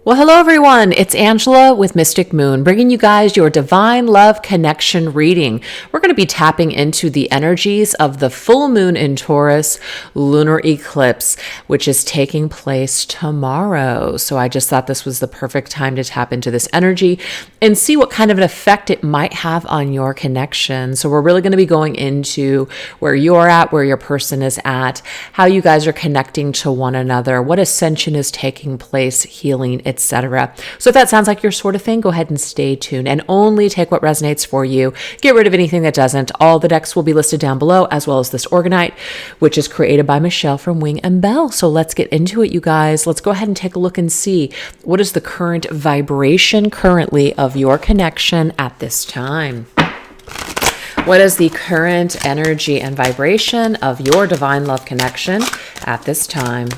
Well, hello everyone. It's Angela with Mystic Moon, bringing you guys your Divine Love Connection reading. We're going to be tapping into the energies of the full moon in Taurus lunar eclipse, which is taking place tomorrow. So I just thought this was the perfect time to tap into this energy and see what kind of an effect it might have on your connection. So we're really going to be going into where you're at, where your person is at, how you guys are connecting to one another, what ascension is taking place, healing, etc. So if that sounds like your sort of thing, go ahead and stay tuned and only take what resonates for you. Get rid of anything that doesn't. All the decks will be listed down below, as well as this Organite, which is created by Michelle from Wing and Bell. So let's get into it, you guys. Let's go ahead and take a look and see what is the current vibration currently of your connection at this time. What is the current energy and vibration of your divine love connection at this time?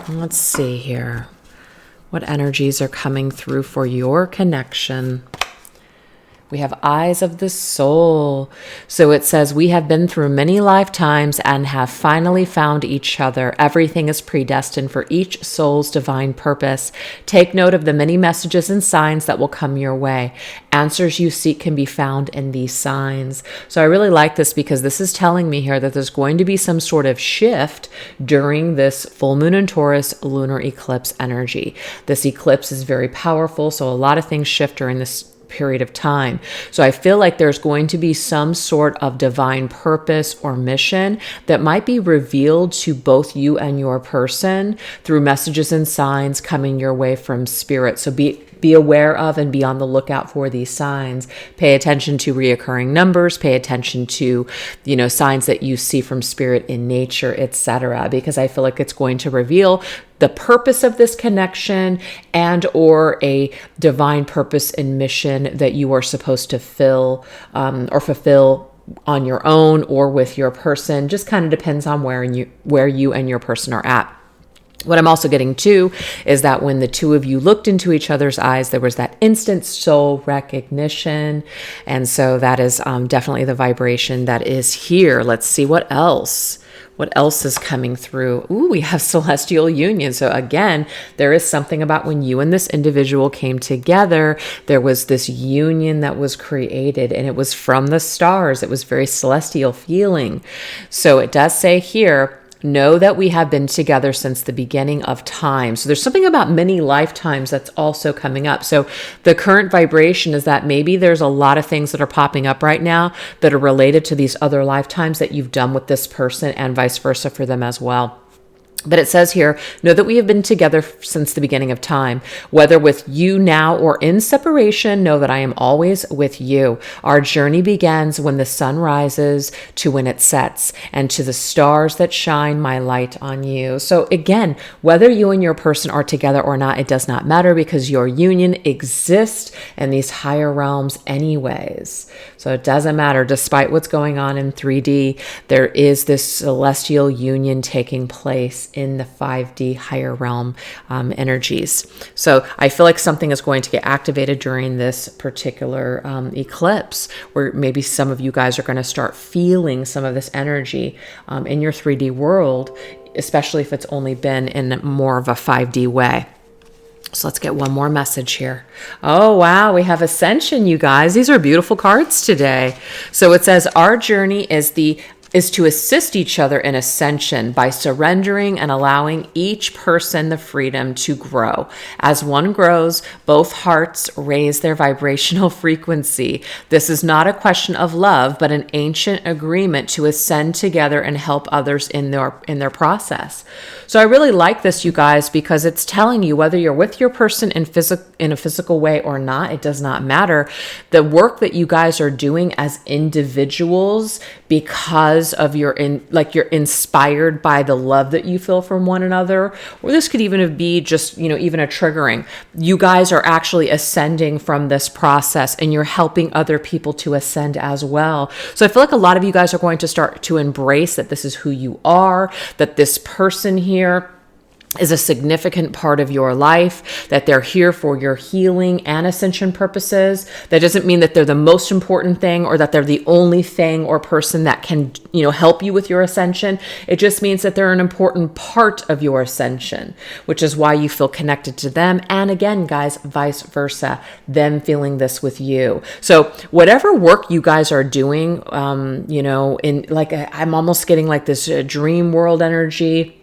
Let's see here. What energies are coming through for your connection? We have eyes of the soul. So it says, we have been through many lifetimes and have finally found each other. Everything is predestined for each soul's divine purpose. Take note of the many messages and signs that will come your way. Answers you seek can be found in these signs. So I really like this because this is telling me here that there's going to be some sort of shift during this full moon in Taurus lunar eclipse energy. This eclipse is very powerful, so a lot of things shift during this period of time. So I feel like there's going to be some sort of divine purpose or mission that might be revealed to both you and your person through messages and signs coming your way from spirit. So be aware of and be on the lookout for these signs. Pay attention to reoccurring numbers, pay attention to, signs that you see from spirit in nature, etc. Because I feel like it's going to reveal the purpose of this connection and or a divine purpose and mission that you are supposed to fill or fulfill on your own or with your person. Just kind of depends on where you and your person are at. What I'm also getting to is that when the two of you looked into each other's eyes, there was that instant soul recognition. And so that is definitely the vibration that is here. Let's see what else. What else is coming through? Ooh, we have celestial union. So again, there is something about when you and this individual came together, there was this union that was created and it was from the stars. It was very celestial feeling. So it does say here, know that we have been together since the beginning of time. So there's something about many lifetimes that's also coming up. So the current vibration is that maybe there's a lot of things that are popping up right now that are related to these other lifetimes that you've done with this person and vice versa for them as well. But it says here, know that we have been together since the beginning of time. Whether with you now or in separation, know that I am always with you. Our journey begins when the sun rises to when it sets, and to the stars that shine my light on you. So again, whether you and your person are together or not, it does not matter because your union exists in these higher realms anyways. So it doesn't matter. Despite what's going on in 3D, there is this celestial union taking place in the 5D higher realm energies. So I feel like something is going to get activated during this particular eclipse, where maybe some of you guys are going to start feeling some of this energy in your 3D world, especially if it's only been in more of a 5D way. So let's get one more message here. Oh, wow. We have Ascension, you guys. These are beautiful cards today. So it says, our journey is to assist each other in ascension by surrendering and allowing each person the freedom to grow. As one grows, both hearts raise their vibrational frequency. This is not a question of love, but an ancient agreement to ascend together and help others in their process. So I really like this, you guys, because it's telling you whether you're with your person in a physical way or not, it does not matter. The work that you guys are doing as individuals, because of you're inspired by the love that you feel from one another, or this could even be just, even a triggering. You guys are actually ascending from this process and you're helping other people to ascend as well. So I feel like a lot of you guys are going to start to embrace that this is who you are, that this person here is a significant part of your life, that they're here for your healing and ascension purposes. That doesn't mean that they're the most important thing or that they're the only thing or person that can, help you with your ascension. It just means that they're an important part of your ascension, which is why you feel connected to them. And again, guys, vice versa, them feeling this with you. So whatever work you guys are doing, I'm almost getting like this dream world energy,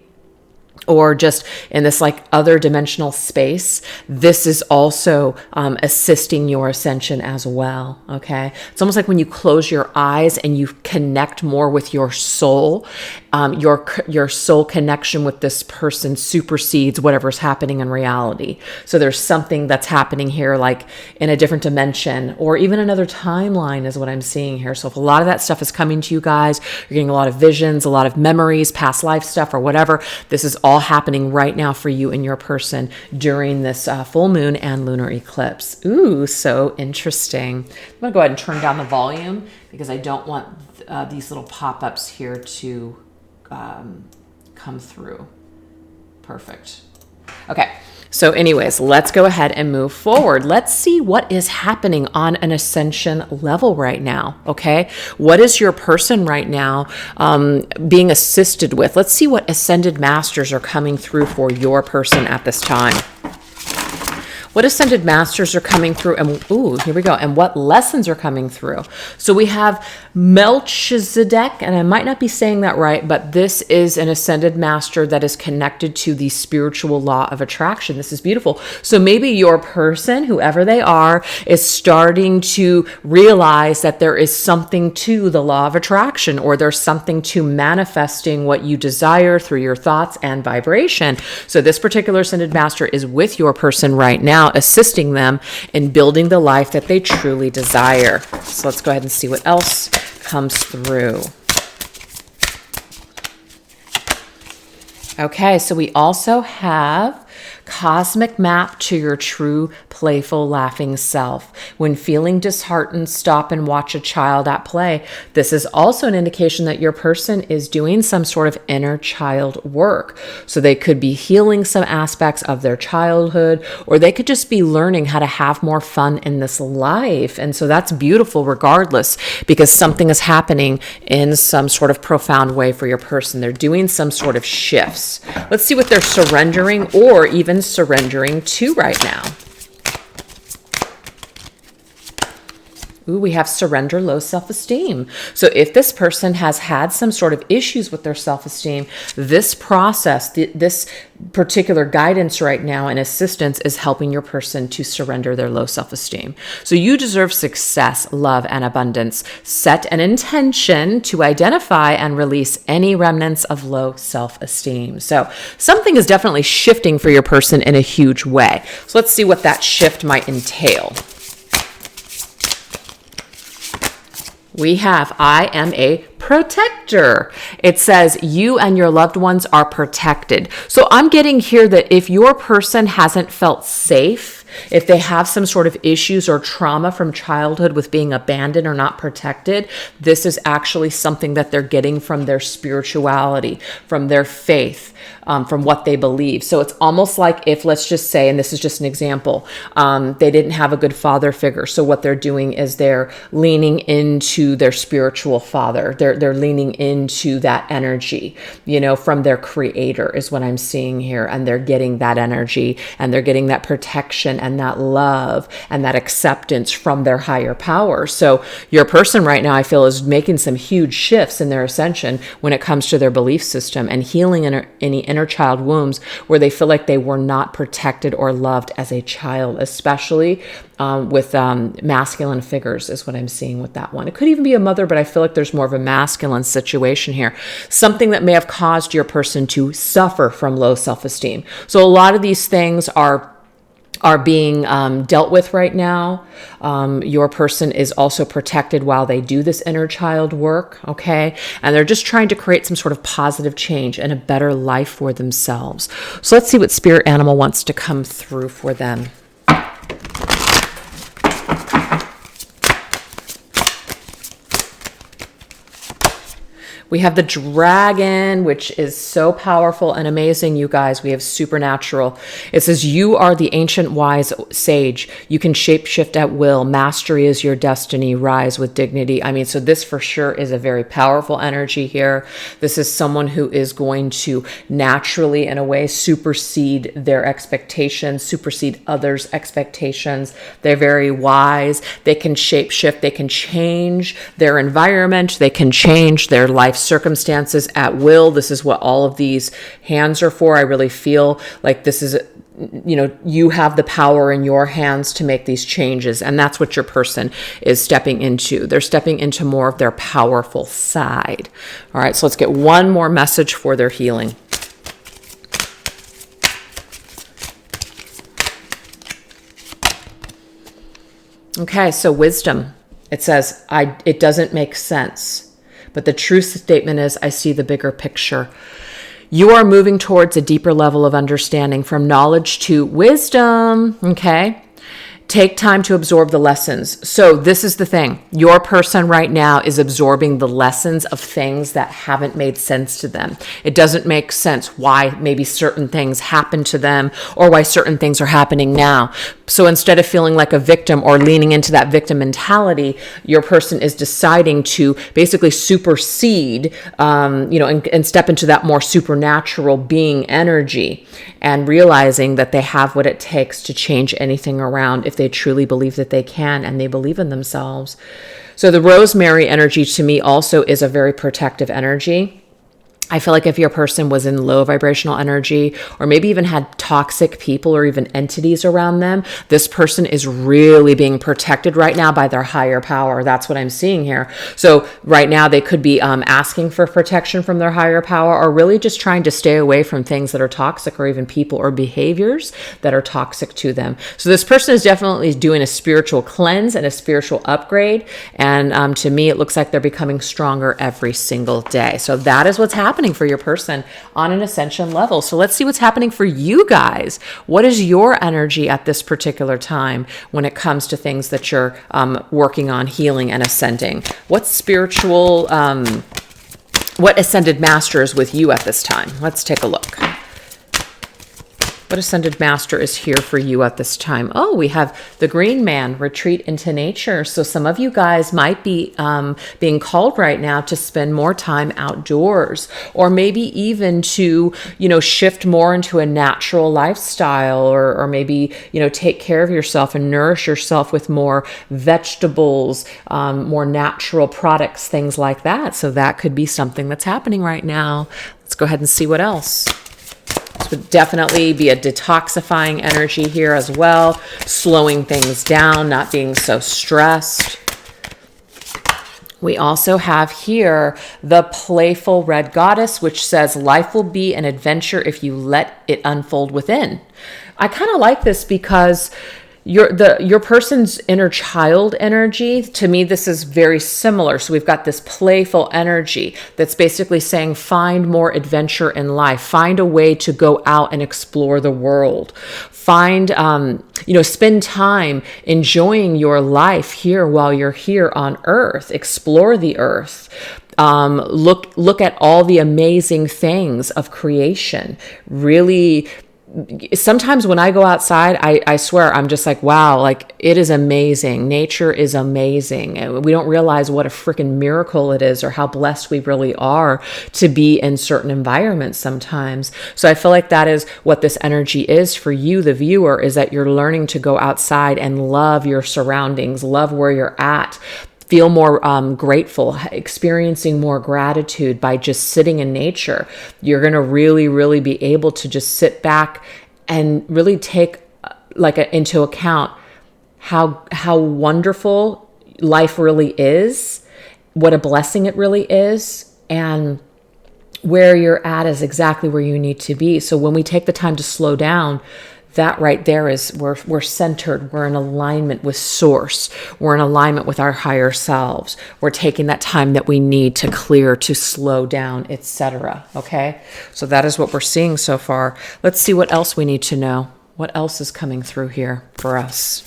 or just in this like other dimensional space, this is also assisting your ascension as well. Okay. It's almost like when you close your eyes and you connect more with your soul, your soul connection with this person supersedes whatever's happening in reality. So there's something that's happening here, like in a different dimension or even another timeline is what I'm seeing here. So if a lot of that stuff is coming to you guys, you're getting a lot of visions, a lot of memories, past life stuff or whatever, this is all happening right now for you and your person during this full moon and lunar eclipse. Ooh, so interesting. I'm going to go ahead and turn down the volume because I don't want these little pop-ups here to come through. Perfect. Okay. So anyways, let's go ahead and move forward. Let's see what is happening on an ascension level right now, okay? What is your person right now being assisted with? Let's see what ascended masters are coming through for your person at this time. What ascended masters are coming through, and here we go, and what lessons are coming through. So we have Melchizedek, and I might not be saying that right, but this is an ascended master that is connected to the spiritual law of attraction. This is beautiful. So maybe your person, whoever they are, is starting to realize that there is something to the law of attraction, or there's something to manifesting what you desire through your thoughts and vibration. So this particular ascended master is with your person right now, assisting them in building the life that they truly desire. So let's go ahead and see what else comes through. Okay, so we also have cosmic map to your true, playful, laughing self. When feeling disheartened, stop and watch a child at play. This is also an indication that your person is doing some sort of inner child work. So they could be healing some aspects of their childhood, or they could just be learning how to have more fun in this life. And so that's beautiful regardless, because something is happening in some sort of profound way for your person. They're doing some sort of shifts. Let's see what they're surrendering or even surrendering to right now. Ooh, we have surrender low self-esteem. So if this person has had some sort of issues with their self-esteem, this process, this particular guidance right now and assistance is helping your person to surrender their low self-esteem. So you deserve success, love, and abundance. Set an intention to identify and release any remnants of low self-esteem. So something is definitely shifting for your person in a huge way. So let's see what that shift might entail. We have, I am a protector. It says you and your loved ones are protected. So I'm getting here that if your person hasn't felt safe, if they have some sort of issues or trauma from childhood with being abandoned or not protected, this is actually something that they're getting from their spirituality, from their faith, from what they believe. So it's almost like if, let's just say, and this is just an example, they didn't have a good father figure. So what they're doing is they're leaning into their spiritual father. They're leaning into that energy, from their creator is what I'm seeing here. And they're getting that energy and they're getting that protection and that love and that acceptance from their higher power. So your person right now, I feel, is making some huge shifts in their ascension when it comes to their belief system and healing any inner child wounds where they feel like they were not protected or loved as a child, especially with masculine figures is what I'm seeing with that one. It could even be a mother, but I feel like there's more of a masculine situation here. Something that may have caused your person to suffer from low self-esteem. So a lot of these things are being dealt with right now. Your person is also protected while they do this inner child work, okay? And they're just trying to create some sort of positive change and a better life for themselves. So let's see what spirit animal wants to come through for them. We have the dragon, which is so powerful and amazing, you guys. We have supernatural. It says, you are the ancient wise sage. You can shapeshift at will. Mastery is your destiny. Rise with dignity. I mean, so this for sure is a very powerful energy here. This is someone who is going to naturally, in a way, supersede their expectations, supersede others' expectations. They're very wise. They can shapeshift. They can change their environment. They can change their life circumstances at will. This is what all of these hands are for. I really feel like this is, you have the power in your hands to make these changes. And that's what your person is stepping into. They're stepping into more of their powerful side. All right, so let's get one more message for their healing. Okay, so wisdom. It says, it doesn't make sense. But the truth statement is, I see the bigger picture. You are moving towards a deeper level of understanding, from knowledge to wisdom. Okay. Take time to absorb the lessons. So this is the thing. Your person right now is absorbing the lessons of things that haven't made sense to them. It doesn't make sense why maybe certain things happen to them or why certain things are happening now. So instead of feeling like a victim or leaning into that victim mentality, your person is deciding to basically supersede, and step into that more supernatural being energy, and realizing that they have what it takes to change anything around if they truly believe that they can and they believe in themselves. So the rosemary energy to me also is a very protective energy. I feel like if your person was in low vibrational energy, or maybe even had toxic people or even entities around them, this person is really being protected right now by their higher power. That's what I'm seeing here. So right now they could be asking for protection from their higher power, or really just trying to stay away from things that are toxic, or even people or behaviors that are toxic to them. So this person is definitely doing a spiritual cleanse and a spiritual upgrade. And to me, it looks like they're becoming stronger every single day. So that is what's happening for your person on an ascension level. So let's see what's happening for you guys. What is your energy at this particular time when it comes to things that you're working on healing and ascending? What spiritual, what ascended master is with you at this time? Let's take a look. What ascended master is here for you at this time? Oh, we have the green man, retreat into nature. So some of you guys might be being called right now to spend more time outdoors, or maybe even to, shift more into a natural lifestyle, or maybe, take care of yourself and nourish yourself with more vegetables, more natural products, things like that. So that could be something that's happening right now. Let's go ahead and see what else. This would definitely be a detoxifying energy here as well, slowing things down, not being so stressed. We also have here the playful red goddess, which says life will be an adventure if you let it unfold within. I kind of like this because your person's inner child energy, to me, this is very similar. So we've got this playful energy that's basically saying, find more adventure in life, find a way to go out and explore the world, find, spend time enjoying your life here while you're here on earth, explore the earth. Look at all the amazing things of creation. Really, sometimes when I go outside, I swear, I'm just like, wow, like it is amazing. Nature is amazing. And we don't realize what a freaking miracle it is, or how blessed we really are to be in certain environments sometimes. So I feel like that is what this energy is for you, the viewer, is that you're learning to go outside and love your surroundings, love where you're at. Feel more grateful, experiencing more gratitude by just sitting in nature. You're going to really, really be able to just sit back and really take into account how wonderful life really is, what a blessing it really is, and where you're at is exactly where you need to be. So when we take the time to slow down, that right there is we're centered. We're in alignment with source. We're in alignment with our higher selves. We're taking that time that we need to clear, to slow down, etc. Okay? So that is what we're seeing so far. Let's see what else we need to know. What else is coming through here for us?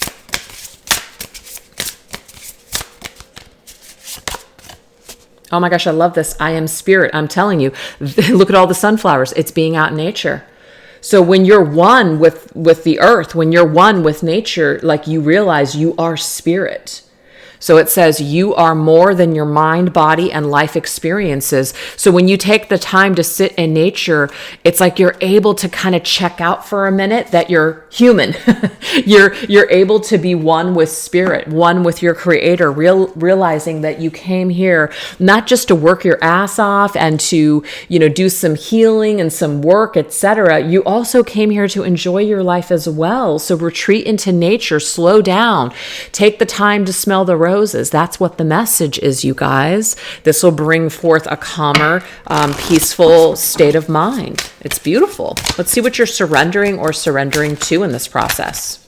Oh my gosh, I love this. I am spirit. I'm telling you, look at all the sunflowers. It's being out in nature. So when you're one with the earth, when you're one with nature, like you realize you are spirit. So it says you are more than your mind, body, and life experiences. So when you take the time to sit in nature, it's like you're able to kind of check out for a minute that you're human. You're able to be one with spirit, one with your creator, realizing that you came here not just to work your ass off and to, do some healing and some work, etc. You also came here to enjoy your life as well. So retreat into nature, slow down, take the time to smell the roses. That's what the message is, you guys. This will bring forth a calmer, peaceful state of mind. It's beautiful. Let's see what you're surrendering or surrendering to in this process.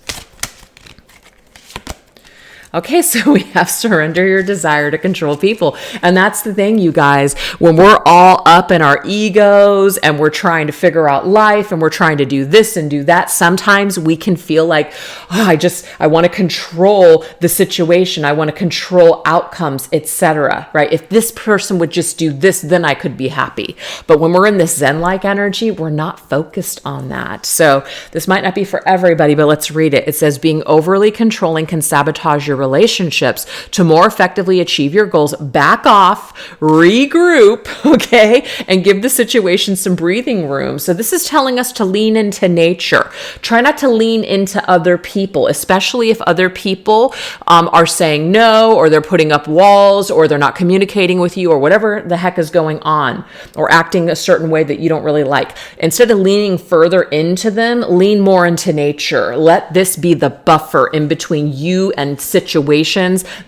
Okay, so we have surrender your desire to control people. And that's the thing, you guys, when we're all up in our egos and we're trying to figure out life and we're trying to do this and do that, sometimes we can feel like, I want to control the situation. I want to control outcomes, etc. Right? If this person would just do this, then I could be happy. But when we're in this Zen-like energy, we're not focused on that. So this might not be for everybody, but let's read it. It says, being overly controlling can sabotage your relationships. To more effectively achieve your goals, back off, regroup, okay, and give the situation some breathing room. So this is telling us to lean into nature. Try not to lean into other people, especially if other people are saying no, or they're putting up walls, or they're not communicating with you, or whatever the heck is going on, or acting a certain way that you don't really like. Instead of leaning further into them, lean more into nature. Let this be the buffer in between you and situations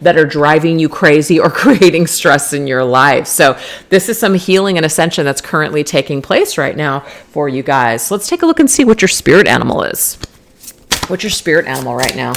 that are driving you crazy or creating stress in your life. So this is some healing and ascension that's currently taking place right now for you guys. So let's take a look and see what your spirit animal is. What's your spirit animal right now?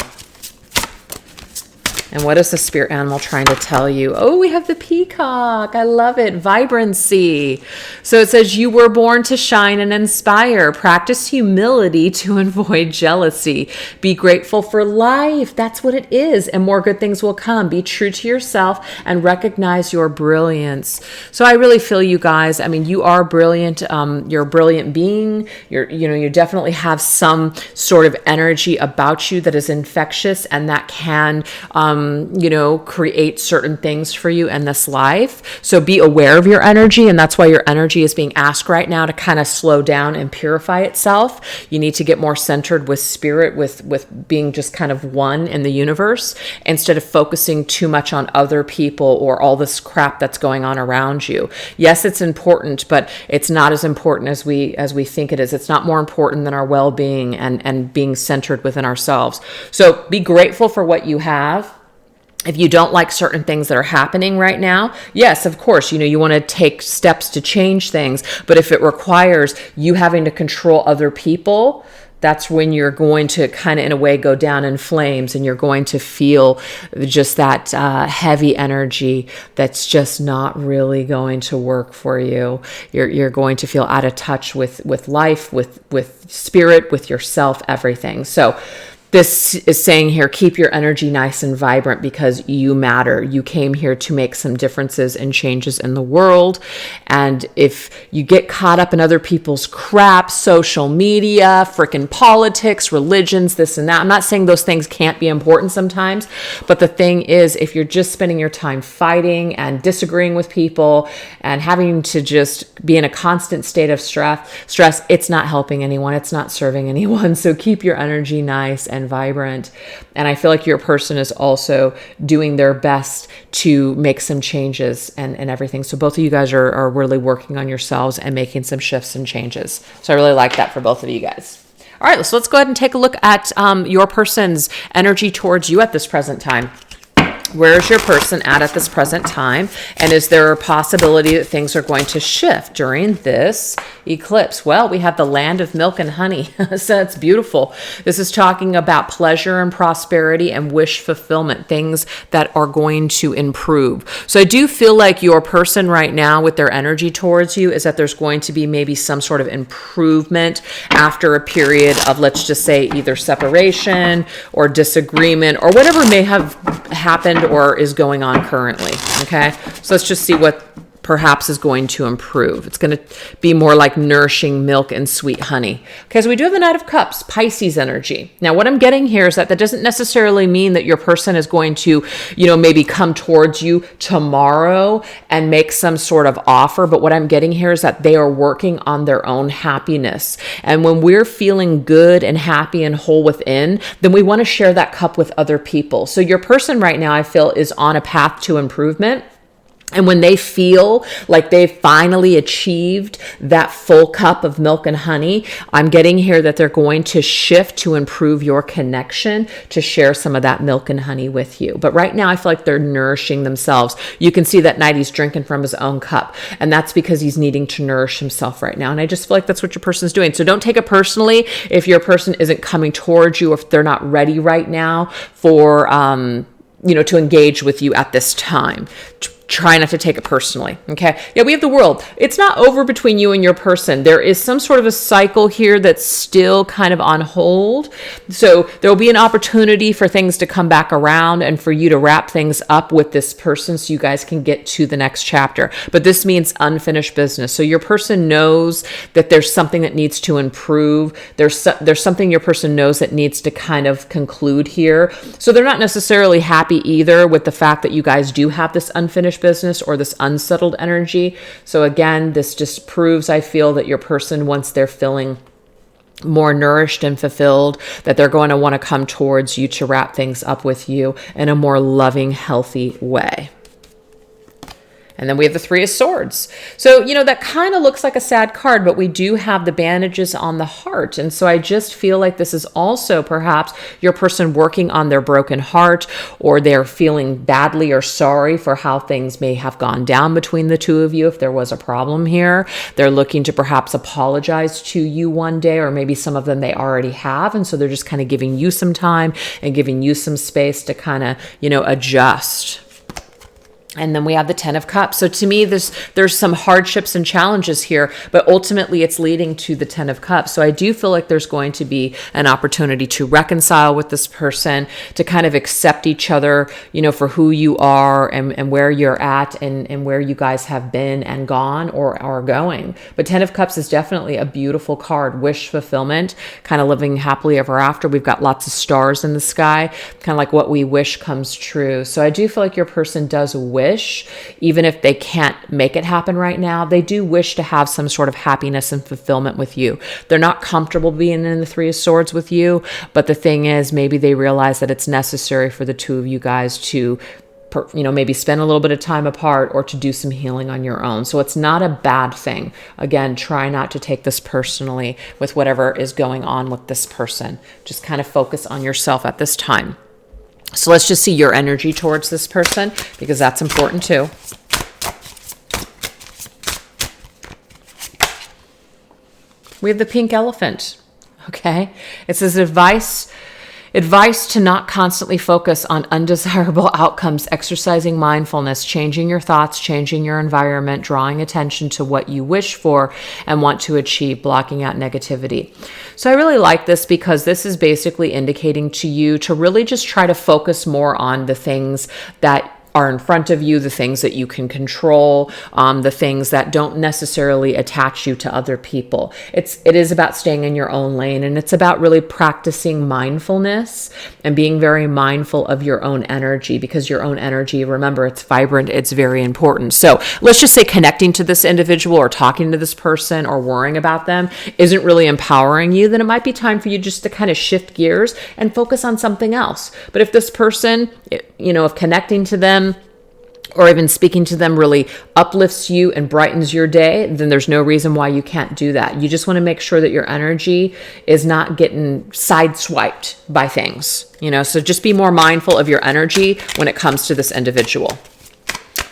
And what is the spirit animal trying to tell you? Oh, we have the peacock. I love it. Vibrancy. So it says, you were born to shine and inspire. Practice humility to avoid jealousy. Be grateful for life. That's what it is. And more good things will come. Be true to yourself and recognize your brilliance. So I really feel you guys. I mean, you are brilliant. You're a brilliant being. You definitely have some sort of energy about you that is infectious and that can, create certain things for you in this life. So be aware of your energy. And that's why your energy is being asked right now to kind of slow down and purify itself. You need to get more centered with spirit, with being just kind of one in the universe, instead of focusing too much on other people or all this crap that's going on around you. Yes, it's important, but it's not as important as we think it is. It's not more important than our well-being and being centered within ourselves. So be grateful for what you have. If you don't like certain things that are happening right now, yes, of course, you want to take steps to change things. But if it requires you having to control other people, that's when you're going to kind of, in a way, go down in flames, and you're going to feel just that heavy energy that's just not really going to work for you. You're going to feel out of touch with life, with spirit, with yourself, everything. So this is saying here, keep your energy nice and vibrant because you matter. You came here to make some differences and changes in the world. And if you get caught up in other people's crap, social media, freaking politics, religions, this and that, I'm not saying those things can't be important sometimes, but the thing is, if you're just spending your time fighting and disagreeing with people and having to just be in a constant state of stress, it's not helping anyone. It's not serving anyone. So keep your energy nice and vibrant. And I feel like your person is also doing their best to make some changes and everything. So both of you guys are really working on yourselves and making some shifts and changes. So I really like that for both of you guys. All right, so let's go ahead and take a look at your person's energy towards you at this present time. Where is your person at this present time? And is there a possibility that things are going to shift during this eclipse? Well, we have the land of milk and honey. So it's beautiful. This is talking about pleasure and prosperity and wish fulfillment, things that are going to improve. So I do feel like your person right now with their energy towards you is that there's going to be maybe some sort of improvement after a period of, let's just say, either separation or disagreement or whatever may have happened or is going on currently. Okay, so let's just see what perhaps is going to improve. It's going to be more like nourishing milk and sweet honey. Okay, so we do have the Knight of Cups, Pisces energy. Now, what I'm getting here is that doesn't necessarily mean that your person is going to, maybe come towards you tomorrow and make some sort of offer. But what I'm getting here is that they are working on their own happiness. And when we're feeling good and happy and whole within, then we want to share that cup with other people. So your person right now, I feel, is on a path to improvement. And when they feel like they've finally achieved that full cup of milk and honey, I'm getting here that they're going to shift to improve your connection, to share some of that milk and honey with you. But right now, I feel like they're nourishing themselves. You can see that Knight, he's drinking from his own cup. And that's because he's needing to nourish himself right now. And I just feel like that's what your person's doing. So don't take it personally if your person isn't coming towards you, if they're not ready right now for, to engage with you at this time. Try not to take it personally. Okay. Yeah, we have the World. It's not over between you and your person. There is some sort of a cycle here that's still kind of on hold. So there'll be an opportunity for things to come back around and for you to wrap things up with this person so you guys can get to the next chapter. But this means unfinished business. So your person knows that there's something that needs to improve. There's something your person knows that needs to kind of conclude here. So they're not necessarily happy either with the fact that you guys do have this unfinished business or this unsettled energy. So again, this just proves, I feel, that your person, once they're feeling more nourished and fulfilled, that they're going to want to come towards you to wrap things up with you in a more loving, healthy way. And then we have the Three of Swords. So, that kind of looks like a sad card, but we do have the bandages on the heart. And so I just feel like this is also perhaps your person working on their broken heart, or they're feeling badly or sorry for how things may have gone down between the two of you. If there was a problem here, they're looking to perhaps apologize to you one day, or maybe some of them they already have. And so they're just kind of giving you some time and giving you some space to kind of, adjust. And then we have the Ten of Cups. So to me, there's some hardships and challenges here, but ultimately it's leading to the Ten of Cups. So I do feel like there's going to be an opportunity to reconcile with this person, to kind of accept each other, for who you are and where you're at and where you guys have been and gone or are going. But Ten of Cups is definitely a beautiful card. Wish fulfillment, kind of living happily ever after. We've got lots of stars in the sky, kind of like what we wish comes true. So I do feel like your person does wish, even if they can't make it happen right now, they do wish to have some sort of happiness and fulfillment with you. They're not comfortable being in the Three of Swords with you, but the thing is, maybe they realize that it's necessary for the two of you guys to maybe spend a little bit of time apart or to do some healing on your own. So it's not a bad thing. Again, try not to take this personally with whatever is going on with this person. Just kind of focus on yourself at this time. So let's just see your energy towards this person, because that's important too. We have the pink elephant. Okay. It says advice to not constantly focus on undesirable outcomes, exercising mindfulness, changing your thoughts, changing your environment, drawing attention to what you wish for and want to achieve, blocking out negativity. So I really like this, because this is basically indicating to you to really just try to focus more on the things that are in front of you, the things that you can control, the things that don't necessarily attach you to other people. It is about staying in your own lane, and it's about really practicing mindfulness and being very mindful of your own energy, because your own energy, remember, it's vibrant, it's very important. So let's just say connecting to this individual or talking to this person or worrying about them isn't really empowering you, then it might be time for you just to kind of shift gears and focus on something else. But if this person, if connecting to them or even speaking to them really uplifts you and brightens your day, then there's no reason why you can't do that. You just want to make sure that your energy is not getting sideswiped by things, so just be more mindful of your energy when it comes to this individual.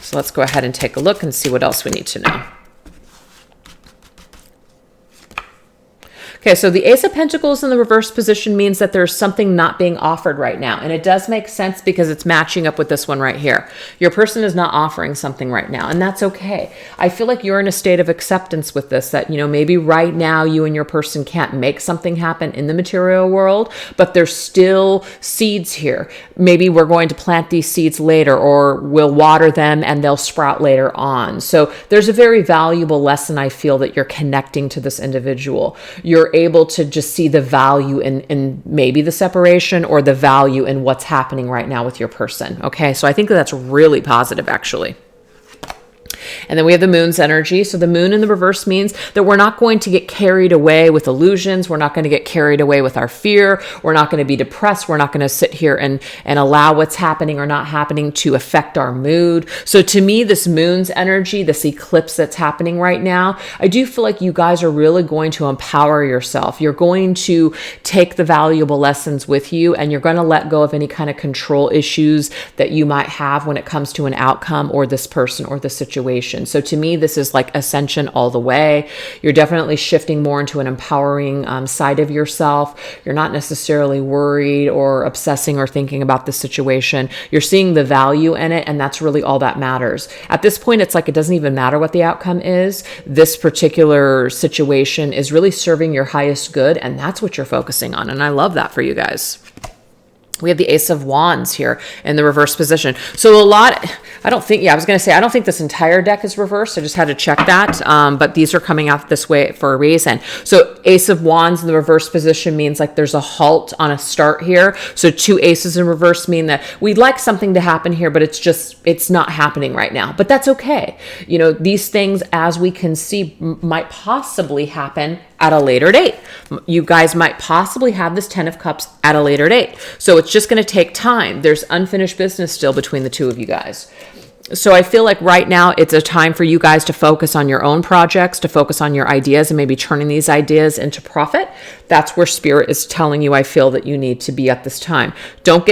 So let's go ahead and take a look and see what else we need to know. Okay, so the Ace of Pentacles in the reverse position means that there's something not being offered right now. And it does make sense because it's matching up with this one right here. Your person is not offering something right now, and that's okay. I feel like you're in a state of acceptance with this, that, maybe right now you and your person can't make something happen in the material world, but there's still seeds here. Maybe we're going to plant these seeds later, or we'll water them and they'll sprout later on. So there's a very valuable lesson, I feel, that you're connecting to this individual. You're able to just see the value in maybe the separation, or the value in what's happening right now with your person. Okay, so I think that's really positive, actually. And then we have the moon's energy. So the moon in the reverse means that we're not going to get carried away with illusions. We're not going to get carried away with our fear. We're not going to be depressed. We're not going to sit here and allow what's happening or not happening to affect our mood. So to me, this moon's energy, this eclipse that's happening right now, I do feel like you guys are really going to empower yourself. You're going to take the valuable lessons with you, and you're going to let go of any kind of control issues that you might have when it comes to an outcome or this person or the situation. So to me, this is like ascension all the way. You're definitely shifting more into an empowering side of yourself. You're not necessarily worried or obsessing or thinking about the situation. You're seeing the value in it, and that's really all that matters. At this point, it's like it doesn't even matter what the outcome is. This particular situation is really serving your highest good, and that's what you're focusing on. And I love that for you guys. We have the Ace of Wands here in the reverse position. So I don't think this entire deck is reversed. I just had to check that. But these are coming out this way for a reason. So Ace of Wands in the reverse position means like there's a halt on a start here. So two aces in reverse mean that we'd like something to happen here, but it's not happening right now. But that's okay. These things, as we can see, might possibly happen at a later date. You guys might possibly have this 10 of Cups at a later date. So it's just going to take time. There's unfinished business still between the two of you guys. So I feel like right now it's a time for you guys to focus on your own projects, to focus on your ideas, and maybe turning these ideas into profit. That's where Spirit is telling you, I feel, that you need to be at this time. Don't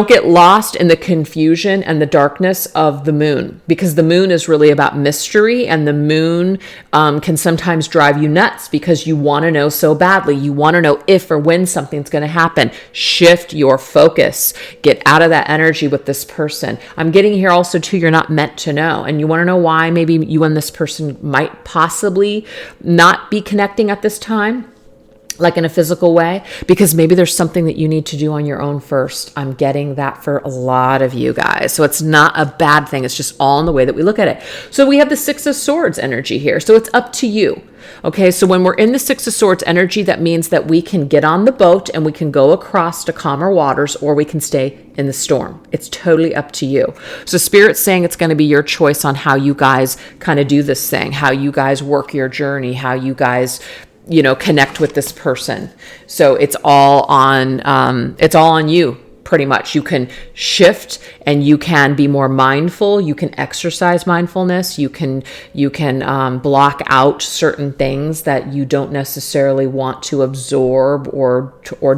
get lost in the confusion and the darkness of the moon, because the moon is really about mystery, and the moon can sometimes drive you nuts because you want to know so badly. You want to know if or when something's going to happen. Shift your focus. Get out of that energy with this person. I'm getting here also too, you're not meant to know. And you want to know why maybe you and this person might possibly not be connecting at this time, like in a physical way, because maybe there's something that you need to do on your own first. I'm getting that for a lot of you guys. So it's not a bad thing. It's just all in the way that we look at it. So we have the Six of Swords energy here. So it's up to you. Okay, so when we're in the Six of Swords energy, that means that we can get on the boat and we can go across to calmer waters, or we can stay in the storm. It's totally up to you. So Spirit's saying it's going to be your choice on how you guys kind of do this thing, how you guys work your journey, how you guys connect with this person. So it's all on you, pretty much. You can shift and you can be more mindful. You can exercise mindfulness. You can block out certain things that you don't necessarily want to absorb or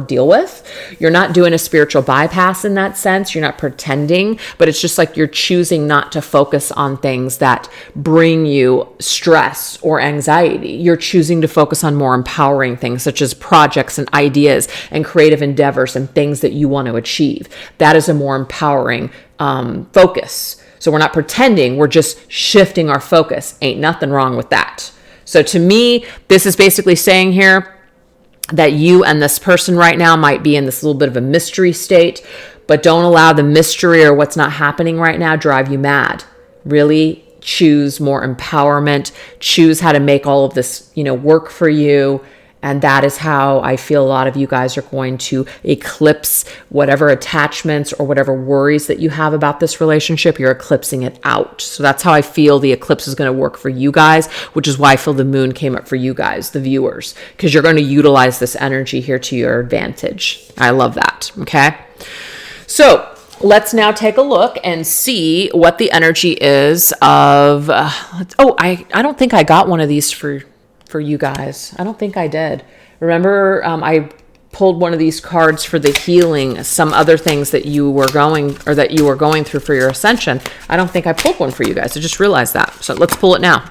deal with. You're not doing a spiritual bypass in that sense. You're not pretending, but it's just like you're choosing not to focus on things that bring you stress or anxiety. You're choosing to focus on more empowering things, such as projects and ideas and creative endeavors and things that you want to achieve. That is a more empowering focus. So we're not pretending, we're just shifting our focus. Ain't nothing wrong with that. So to me, this is basically saying here that you and this person right now might be in this little bit of a mystery state, but don't allow the mystery or what's not happening right now drive you mad. Really choose more empowerment, choose how to make all of this, work for you. And that is how I feel a lot of you guys are going to eclipse whatever attachments or whatever worries that you have about this relationship. You're eclipsing it out. So that's how I feel the eclipse is going to work for you guys, which is why I feel the moon came up for you guys, the viewers, because you're going to utilize this energy here to your advantage. I love that. Okay. So let's now take a look and see what the energy is of, I don't think I got one of these for you guys. I don't think I did. Remember, I pulled one of these cards for the healing, some other things that you were going through for your ascension. I don't think I pulled one for you guys. I just realized that. So let's pull it now.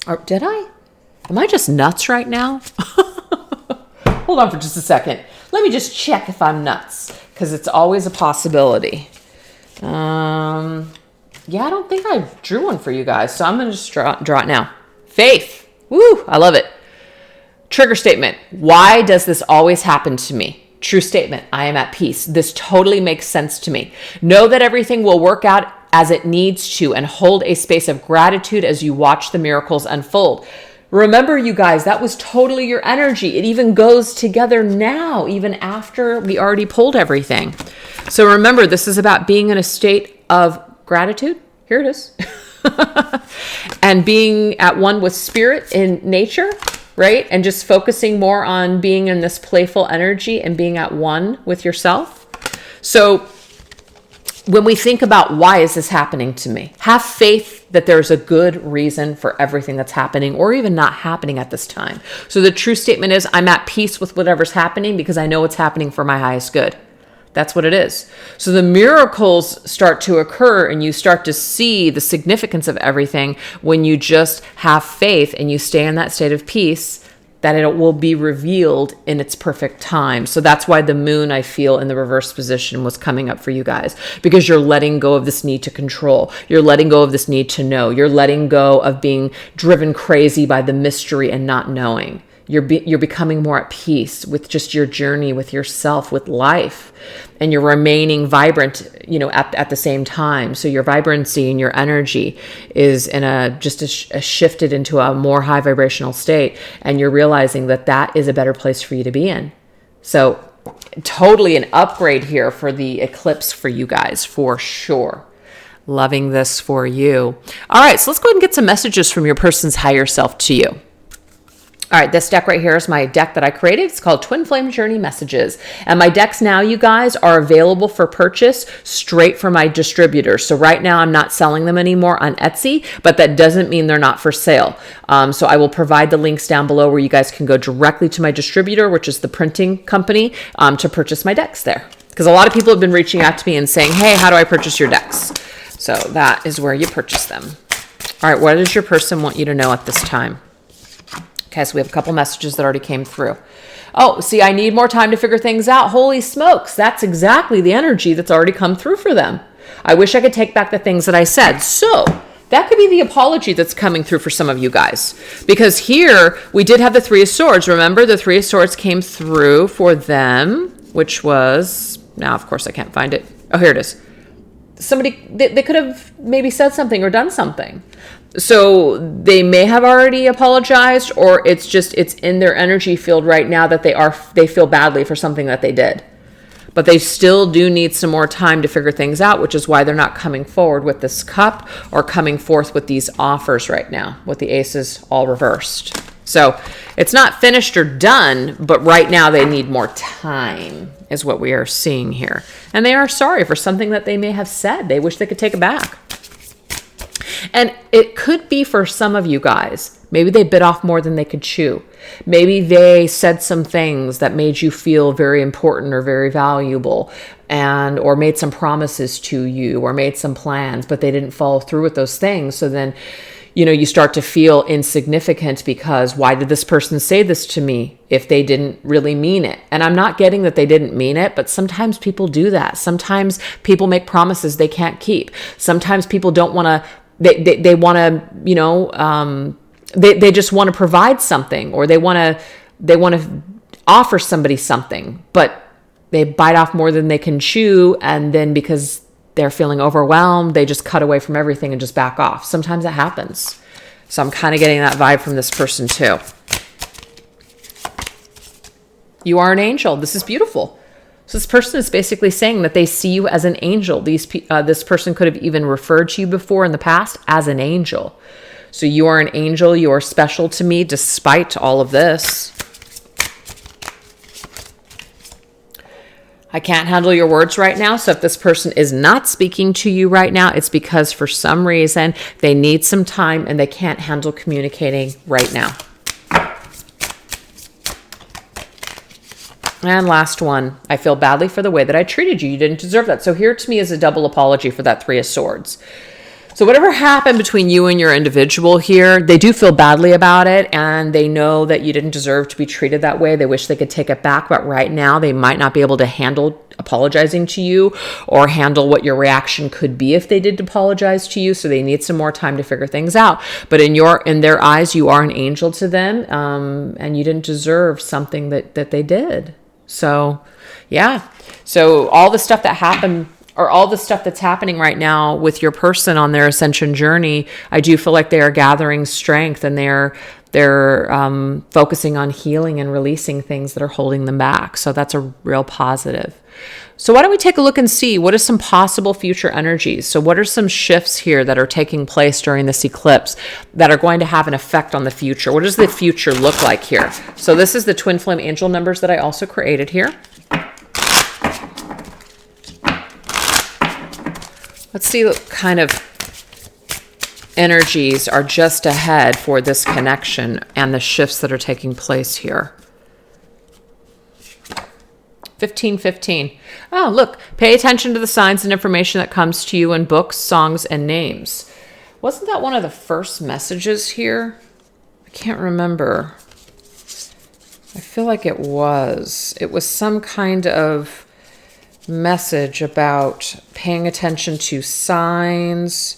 Or did I? Am I just nuts right now? Hold on for just a second. Let me just check if I'm nuts, because it's always a possibility. Yeah, I don't think I drew one for you guys, so I'm going to just draw it now. Faith. Woo, I love it. Trigger statement. Why does this always happen to me? True statement. I am at peace. This totally makes sense to me. Know that everything will work out as it needs to, and hold a space of gratitude as you watch the miracles unfold. Remember, you guys, that was totally your energy. It even goes together now, even after we already pulled everything. So remember, this is about being in a state of gratitude. Here it is. And being at one with spirit in nature, right? And just focusing more on being in this playful energy and being at one with yourself. So when we think about why is this happening to me, have faith that there's a good reason for everything that's happening or even not happening at this time. So the true statement is, I'm at peace with whatever's happening because I know it's happening for my highest good. That's what it is. So the miracles start to occur and you start to see the significance of everything when you just have faith and you stay in that state of peace, that it will be revealed in its perfect time. So that's why the moon, I feel, in the reverse position was coming up for you guys, because you're letting go of this need to control. You're letting go of this need to know. You're letting go of being driven crazy by the mystery and not knowing. You're becoming more at peace with just your journey, with yourself, with life, and you're remaining vibrant, at the same time. So your vibrancy and your energy is in a shifted into a more high vibrational state, and you're realizing that is a better place for you to be in. So totally an upgrade here for the eclipse for you guys, for sure. Loving this for you. All right, so let's go ahead and get some messages from your person's higher self to you. All right, this deck right here is my deck that I created. It's called Twin Flame Journey Messages. And my decks now, you guys, are available for purchase straight from my distributor. So right now I'm not selling them anymore on Etsy, but that doesn't mean they're not for sale. So I will provide the links down below where you guys can go directly to my distributor, which is the printing company, to purchase my decks there. Because a lot of people have been reaching out to me and saying, hey, how do I purchase your decks? So that is where you purchase them. All right, what does your person want you to know at this time? Okay, so we have a couple messages that already came through. Oh, see, I need more time to figure things out. Holy smokes, that's exactly the energy that's already come through for them. I wish I could take back the things that I said. So that could be the apology that's coming through for some of you guys. Because here, we did have the Three of Swords. Remember, the Three of Swords came through for them, which was, now of course I can't find it. Oh, here it is. Somebody, they could have maybe said something or done something. So they may have already apologized, or it's in their energy field right now that they feel badly for something that they did. But they still do need some more time to figure things out, which is why they're not coming forward with this cup or coming forth with these offers right now, with the aces all reversed. So it's not finished or done, but right now they need more time, is what we are seeing here. And they are sorry for something that they may have said. They wish they could take it back. And it could be for some of you guys, maybe they bit off more than they could chew. Maybe they said some things that made you feel very important or very valuable, or made some promises to you or made some plans, but they didn't follow through with those things. So then, you start to feel insignificant because why did this person say this to me if they didn't really mean it? And I'm not getting that they didn't mean it, but sometimes people do that. Sometimes people make promises they can't keep. Sometimes people don't want to, they want to, they just want to provide something, or they want to offer somebody something, but they bite off more than they can chew. And then because they're feeling overwhelmed, they just cut away from everything and just back off. Sometimes that happens. So I'm kind of getting that vibe from this person too. You are an angel. This is beautiful. So this person is basically saying that they see you as an angel. This person could have even referred to you before in the past as an angel. So you are an angel. You are special to me despite all of this. I can't handle your words right now. So if this person is not speaking to you right now, it's because for some reason they need some time and they can't handle communicating right now. And last one, I feel badly for the way that I treated you. You didn't deserve that. So here to me is a double apology for that Three of Swords. So whatever happened between you and your individual here, they do feel badly about it, and they know that you didn't deserve to be treated that way. They wish they could take it back, but right now they might not be able to handle apologizing to you or handle what your reaction could be if they did apologize to you. So they need some more time to figure things out. But in their eyes, you are an angel to them, and you didn't deserve something that they did. So yeah. So all the stuff that happened, or all the stuff that's happening right now with your person on their ascension journey, I do feel like they are gathering strength, and they're focusing on healing and releasing things that are holding them back. So that's a real positive. So why don't we take a look and see what is some possible future energies? So what are some shifts here that are taking place during this eclipse that are going to have an effect on the future? What does the future look like here? So this is the twin flame angel numbers that I also created here. Let's see what kind of energies are just ahead for this connection and the shifts that are taking place here. 1515. Oh, look, pay attention to the signs and information that comes to you in books, songs, and names. Wasn't that one of the first messages here? I can't remember. I feel like it was. It was some kind of message about paying attention to signs.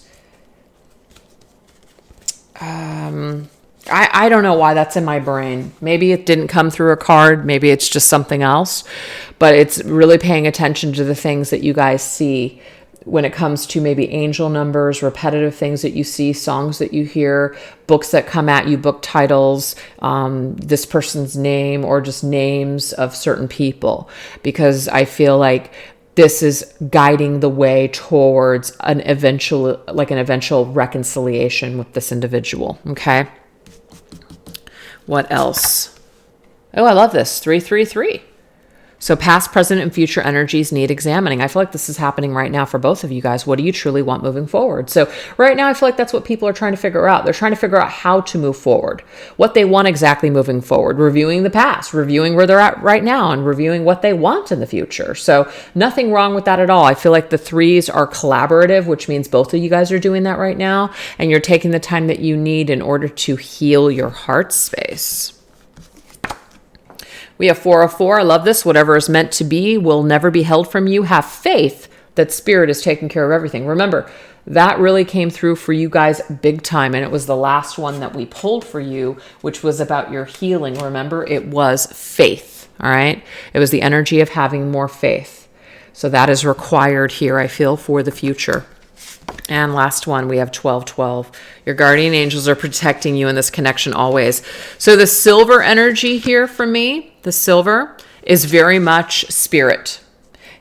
I don't know why that's in my brain. Maybe it didn't come through a card. Maybe it's just something else. But it's really paying attention to the things that you guys see when it comes to maybe angel numbers, repetitive things that you see, songs that you hear, books that come at you, book titles, this person's name, or just names of certain people. Because I feel like this is guiding the way towards an eventual reconciliation with this individual. Okay. What else? Oh, I love this. 333. So past, present, and future energies need examining. I feel like this is happening right now for both of you guys. What do you truly want moving forward? So right now, I feel like that's what people are trying to figure out. They're trying to figure out how to move forward, what they want exactly moving forward, reviewing the past, reviewing where they're at right now, and reviewing what they want in the future. So nothing wrong with that at all. I feel like the threes are collaborative, which means both of you guys are doing that right now, and you're taking the time that you need in order to heal your heart space. We have 404. I love this. Whatever is meant to be will never be held from you. Have faith that spirit is taking care of everything. Remember, that really came through for you guys big time. And it was the last one that we pulled for you, which was about your healing. Remember, it was faith. All right. It was the energy of having more faith. So that is required here, I feel, for the future. And last one, we have 1212. Your guardian angels are protecting you in this connection always. So the silver energy here for me, the silver, is very much spirit.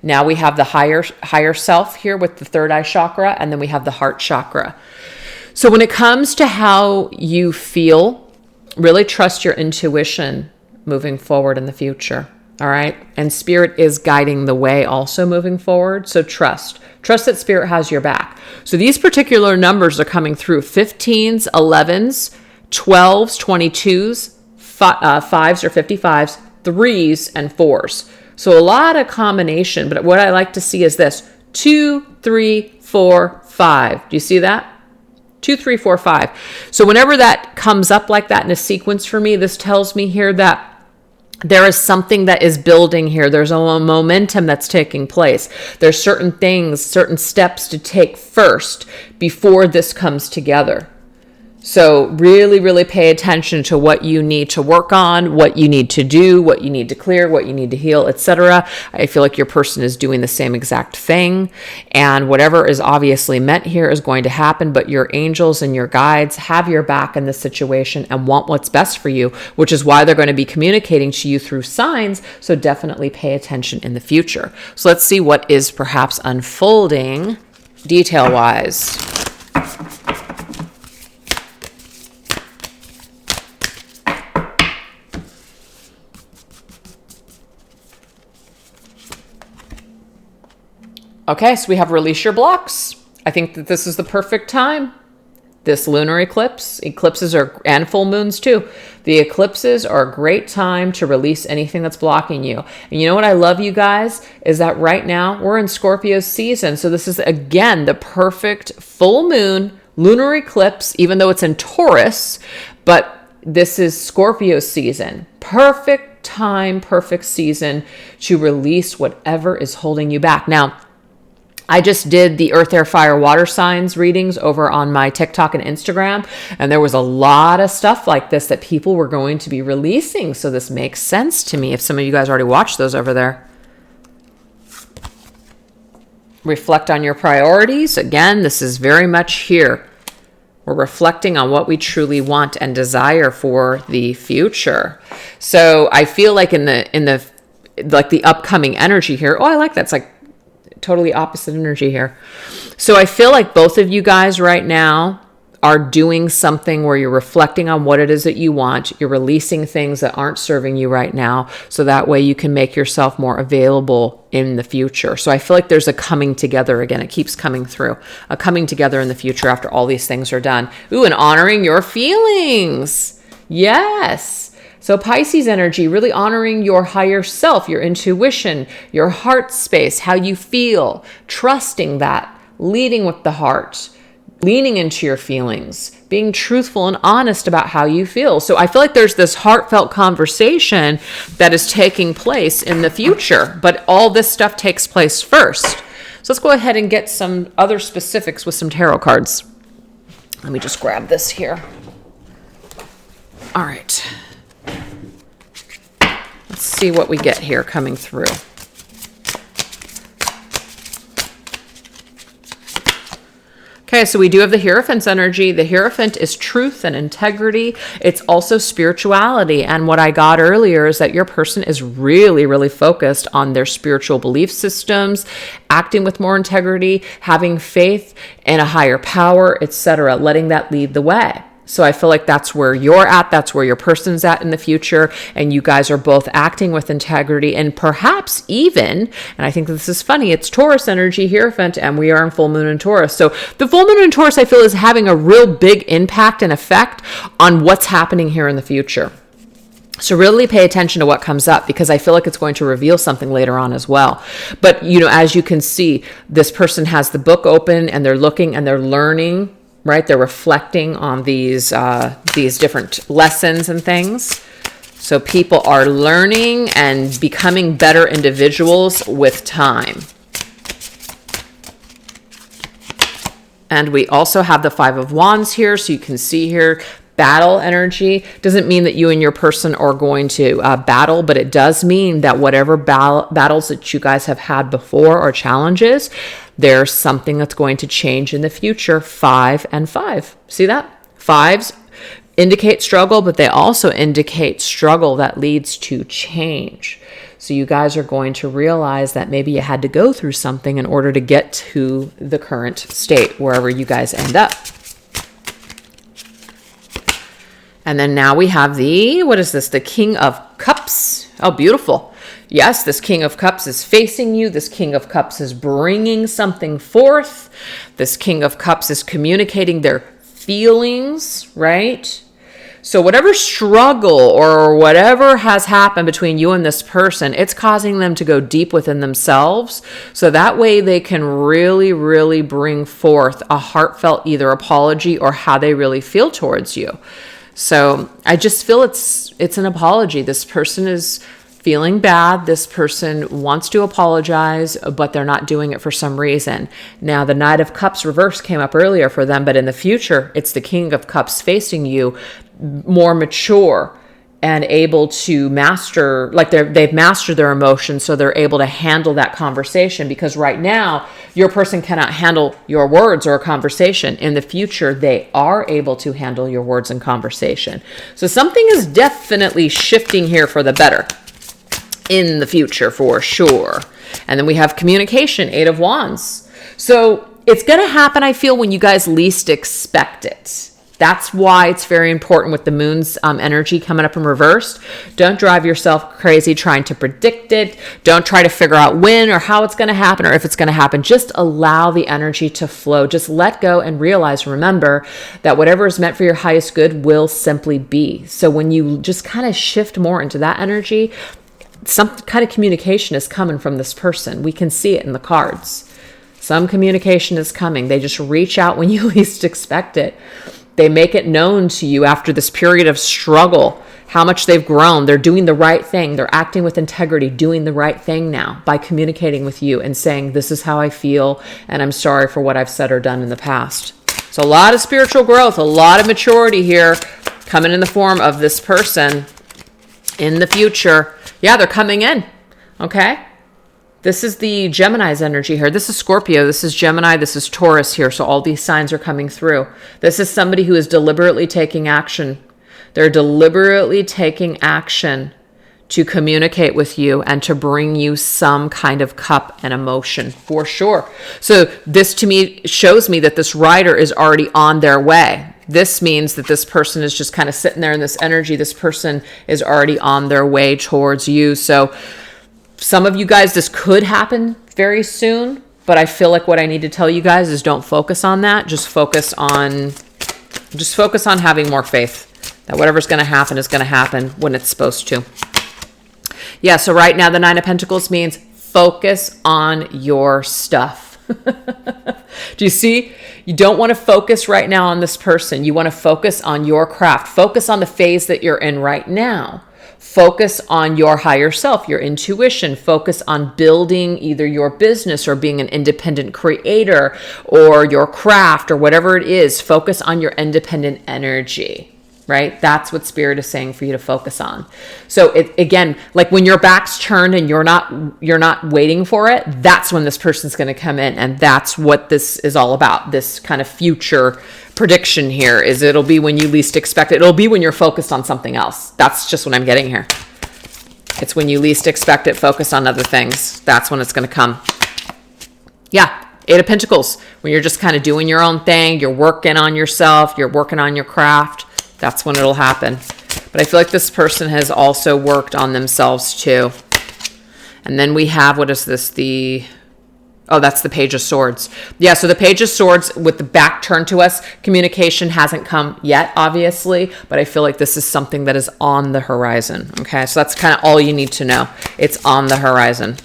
Now we have the higher self here with the third eye chakra, and then we have the heart chakra. So when it comes to how you feel, really trust your intuition moving forward in the future. All right. And spirit is guiding the way also moving forward. So trust that spirit has your back. So these particular numbers are coming through 15s, 11s, 12s, 22s, 5s or 55s, 3s, and 4s. So a lot of combination. But what I like to see is this 2, 3, 4, 5. Do you see that? 2, 3, 4, 5. So whenever that comes up like that in a sequence for me, this tells me here that there is something that is building here. There's a momentum that's taking place. There's certain things, certain steps to take first before this comes together. So really, really pay attention to what you need to work on, what you need to do, what you need to clear, what you need to heal, etc. I feel like your person is doing the same exact thing. And whatever is obviously meant here is going to happen, but your angels and your guides have your back in this situation and want what's best for you, which is why they're going to be communicating to you through signs. So definitely pay attention in the future. So let's see what is perhaps unfolding detail-wise. Okay, so we have release your blocks. I think that this is the perfect time this lunar eclipse. Eclipses are, and full moons too. The eclipses are a great time to release anything that's blocking you. And you know what I love, you guys, is that right now we're in Scorpio's season. So this is, again, the perfect full moon lunar eclipse, even though it's in Taurus, but this is Scorpio's season. Perfect time, perfect season to release whatever is holding you back. Now, I just did the Earth, Air, Fire, Water signs readings over on my TikTok and Instagram, and there was a lot of stuff like this that people were going to be releasing. So this makes sense to me if some of you guys already watched those over there. Reflect on your priorities. Again, this is very much here. We're reflecting on what we truly want and desire for the future. So I feel like in the like the upcoming energy here. Oh, I like that. It's like totally opposite energy here. So I feel like both of you guys right now are doing something where you're reflecting on what it is that you want. You're releasing things that aren't serving you right now, so that way you can make yourself more available in the future. So I feel like there's a coming together again. It keeps coming through. A coming together in the future after all these things are done. Ooh, and honoring your feelings. Yes. So Pisces energy, really honoring your higher self, your intuition, your heart space, how you feel, trusting that, leading with the heart, leaning into your feelings, being truthful and honest about how you feel. So I feel like there's this heartfelt conversation that is taking place in the future, but all this stuff takes place first. So let's go ahead and get some other specifics with some tarot cards. Let me just grab this here. All right. Let's see what we get here coming through. Okay, so we do have the Hierophant's energy. The Hierophant is truth and integrity. It's also spirituality. And what I got earlier is that your person is really, really focused on their spiritual belief systems, acting with more integrity, having faith in a higher power, etc., letting that lead the way. So I feel like that's where you're at. That's where your person's at in the future. And you guys are both acting with integrity and perhaps even, and I think this is funny, it's Taurus energy, Hierophant, and we are in full moon in Taurus. So the full moon in Taurus, I feel, is having a real big impact and effect on what's happening here in the future. So really pay attention to what comes up, because I feel like it's going to reveal something later on as well. But, you know, as you can see, this person has the book open and they're looking and they're learning, right? They're reflecting on these different lessons and things. So people are learning and becoming better individuals with time. And we also have the Five of Wands here. So you can see here, battle energy. Doesn't mean that you and your person are going to battle, but it does mean that whatever battles that you guys have had before or challenges, there's something that's going to change in the future. 5 and 5. See that? Fives indicate struggle, but they also indicate struggle that leads to change. So you guys are going to realize that maybe you had to go through something in order to get to the current state, wherever you guys end up. And then now we have what is this? The King of Cups. Oh, beautiful. Yes, this King of Cups is facing you. This King of Cups is bringing something forth. This King of Cups is communicating their feelings, right? So whatever struggle or whatever has happened between you and this person, it's causing them to go deep within themselves. So that way they can really, really bring forth a heartfelt either apology or how they really feel towards you. So I just feel it's an apology. This person is feeling bad. This person wants to apologize, but they're not doing it for some reason. Now, the Knight of Cups reverse came up earlier for them, but in the future, it's the King of Cups facing you, more mature and able to master, like they've mastered their emotions, so they're able to handle that conversation, because right now, your person cannot handle your words or a conversation. In the future, they are able to handle your words and conversation. So something is definitely shifting here for the better in the future for sure. And then we have communication, 8 of Wands. So it's going to happen, I feel, when you guys least expect it. That's why it's very important with the moon's energy coming up in reversed. Don't drive yourself crazy trying to predict it. Don't try to figure out when or how it's going to happen or if it's going to happen. Just allow the energy to flow. Just let go and realize, remember that whatever is meant for your highest good will simply be. So when you just kind of shift more into that energy, some kind of communication is coming from this person. We can see it in the cards. Some communication is coming. They just reach out when you least expect it. They make it known to you after this period of struggle, how much they've grown. They're doing the right thing. They're acting with integrity, doing the right thing now by communicating with you and saying, this is how I feel, and I'm sorry for what I've said or done in the past. So a lot of spiritual growth, a lot of maturity here coming in the form of this person in the future. Yeah, they're coming in. Okay. This is the Gemini's energy here. This is Scorpio. This is Gemini. This is Taurus here. So all these signs are coming through. This is somebody who is deliberately taking action. They're deliberately taking action to communicate with you and to bring you some kind of cup and emotion for sure. So this to me shows me that this rider is already on their way. This means that this person is just kind of sitting there in this energy. This person is already on their way towards you. So some of you guys, this could happen very soon, but I feel like what I need to tell you guys is don't focus on that. Just focus on having more faith that whatever's going to happen is going to happen when it's supposed to. Yeah, so right now the Nine of Pentacles means focus on your stuff. Do you see? You don't want to focus right now on this person. You want to focus on your craft. Focus on the phase that you're in right now. Focus on your higher self, your intuition. Focus on building either your business or being an independent creator or your craft or whatever it is. Focus on your independent energy, right? That's what Spirit is saying for you to focus on. So again, like when your back's turned and you're not waiting for it, that's when this person's going to come in. And that's what this is all about. This kind of future prediction here is it'll be when you least expect it. It'll be when you're focused on something else. That's just what I'm getting here. It's when you least expect it, focused on other things. That's when it's going to come. Yeah. Eight of Pentacles. When you're just kind of doing your own thing, you're working on yourself, you're working on your craft. That's when it'll happen. But I feel like this person has also worked on themselves too. And then we have, what is this? Oh, that's the Page of Swords. Yeah, so the Page of Swords with the back turned to us, communication hasn't come yet, obviously, but I feel like this is something that is on the horizon. Okay, so that's kind of all you need to know. It's on the horizon.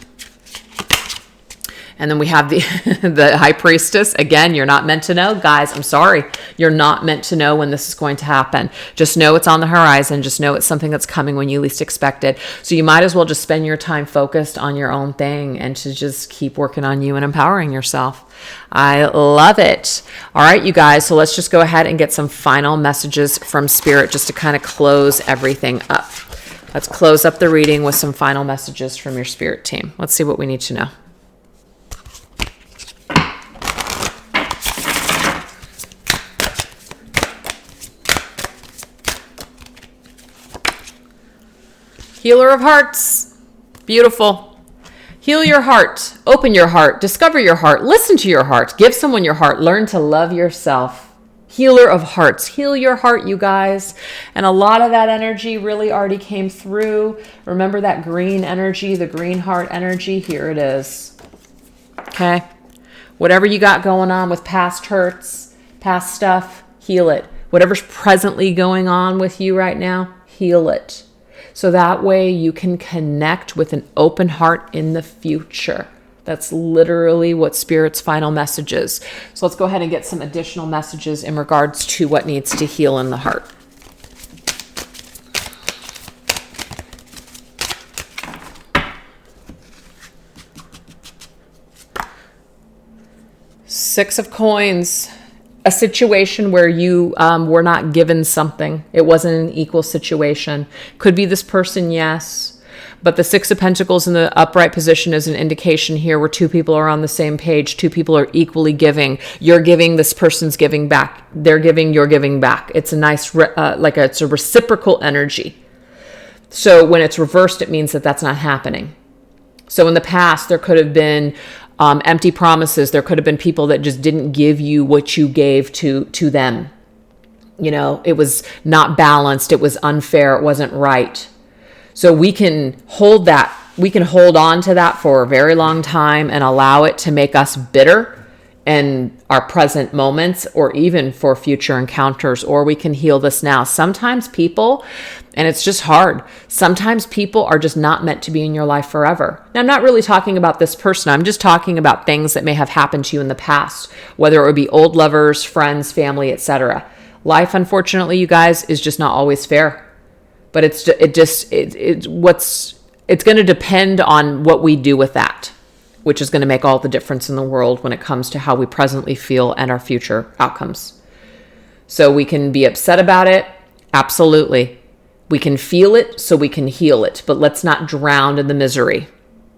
And then we have the High Priestess. Again, you're not meant to know. Guys, I'm sorry. You're not meant to know when this is going to happen. Just know it's on the horizon. Just know it's something that's coming when you least expect it. So you might as well just spend your time focused on your own thing and to just keep working on you and empowering yourself. I love it. All right, you guys. So let's just go ahead and get some final messages from Spirit just to kind of close everything up. Let's close up the reading with some final messages from your Spirit team. Let's see what we need to know. Healer of Hearts. Beautiful. Heal your heart. Open your heart. Discover your heart. Listen to your heart. Give someone your heart. Learn to love yourself. Healer of Hearts. Heal your heart, you guys. And a lot of that energy really already came through. Remember that green energy, the green heart energy? Here it is. Okay. Whatever you got going on with past hurts, past stuff, heal it. Whatever's presently going on with you right now, heal it. So that way you can connect with an open heart in the future. That's literally what Spirit's final message is. So let's go ahead and get some additional messages in regards to what needs to heal in the heart. Six of Coins. A situation where you were not given something. It wasn't an equal situation. Could be this person, yes. But the Six of Pentacles in the upright position is an indication here where two people are on the same page. Two people are equally giving. You're giving, this person's giving back. They're giving, you're giving back. It's a nice, it's a reciprocal energy. So when it's reversed, it means that that's not happening. So in the past, there could have been empty promises. There could have been people that just didn't give you what you gave to them. it was not balanced, it was unfair, it wasn't right. So we can hold on to that for a very long time and allow it to make us bitter in our present moments or even for future encounters, or we can heal this now. Sometimes people, and it's just hard, sometimes people are just not meant to be in your life forever. Now, I'm not really talking about this person. I'm just talking about things that may have happened to you in the past, whether it would be old lovers, friends, family, etc. Life, unfortunately, you guys, is just not always fair. But it's going to depend on what we do with that, which is going to make all the difference in the world when it comes to how we presently feel and our future outcomes. So we can be upset about it. Absolutely. We can feel it so we can heal it, but let's not drown in the misery.